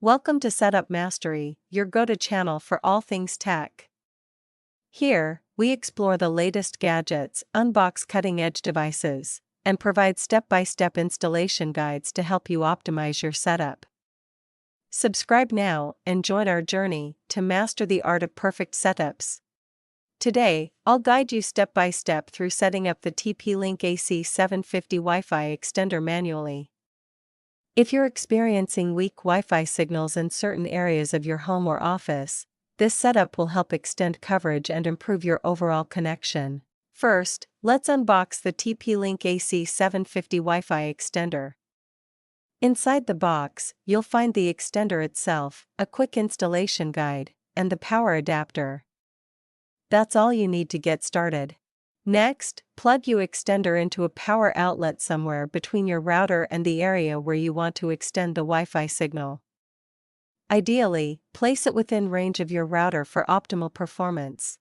Welcome to Setup Mastery, your go-to channel for all things tech. Here, we explore the latest gadgets, unbox cutting-edge devices, and provide step-by-step installation guides to help you optimize your setup. Subscribe now and join our journey to master the art of perfect setups. Today, I'll guide you step-by-step through setting up the TP-Link AC750 Wi-Fi extender manually. If you're experiencing weak Wi-Fi signals in certain areas of your home or office, this setup will help extend coverage and improve your overall connection. First, let's unbox the TP-Link AC750 Wi-Fi extender. Inside the box, you'll find the extender itself, a quick installation guide, and the power adapter. That's all you need to get started. Next, plug your extender into a power outlet somewhere between your router and the area where you want to extend the Wi-Fi signal. Ideally, place it within range of your router for optimal performance.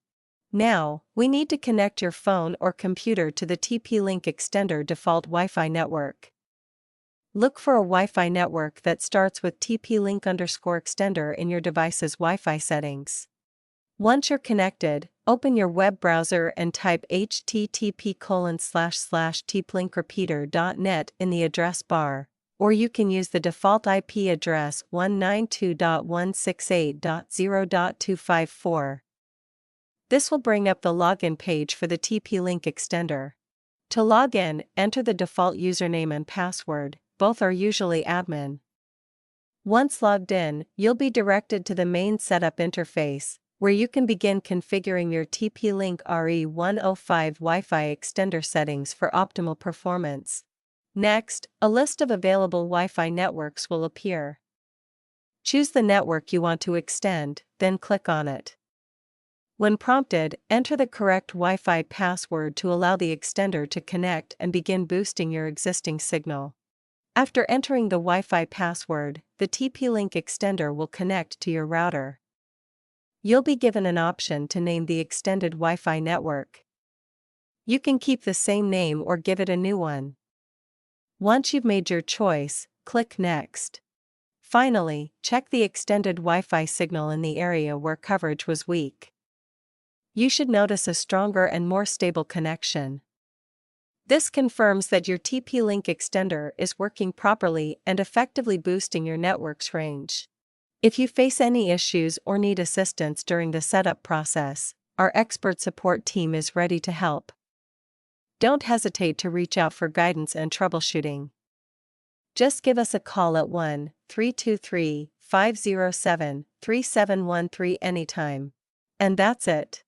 Now, we need to connect your phone or computer to the TP-Link extender default Wi-Fi network. Look for a Wi-Fi network that starts with TP-Link_extender in your device's Wi-Fi settings. Once you're connected, open your web browser and type http://tplinkrepeater.net in the address bar, or you can use the default IP address 192.168.0.254. This will bring up the login page for the TP-Link extender. To log in, enter the default username and password, both are usually admin. Once logged in, you'll be directed to the main setup interface, where you can begin configuring your TP-Link RE105 Wi-Fi extender settings for optimal performance. Next, a list of available Wi-Fi networks will appear. Choose the network you want to extend, then click on it. When prompted, enter the correct Wi-Fi password to allow the extender to connect and begin boosting your existing signal. After entering the Wi-Fi password, the TP-Link extender will connect to your router. You'll be given an option to name the extended Wi-Fi network. You can keep the same name or give it a new one. Once you've made your choice, click Next. Finally, check the extended Wi-Fi signal in the area where coverage was weak. You should notice a stronger and more stable connection. This confirms that your TP-Link extender is working properly and effectively boosting your network's range. If you face any issues or need assistance during the setup process, our expert support team is ready to help. Don't hesitate to reach out for guidance and troubleshooting. Just give us a call at 1-323-507-3713 anytime. And that's it.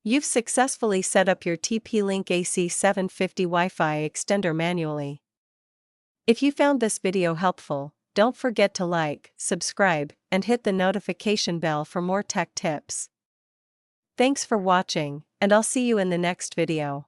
You've successfully set up your TP-Link AC750 Wi-Fi extender manually. If you found this video helpful, don't forget to like, subscribe, and hit the notification bell for more tech tips. Thanks for watching, and I'll see you in the next video.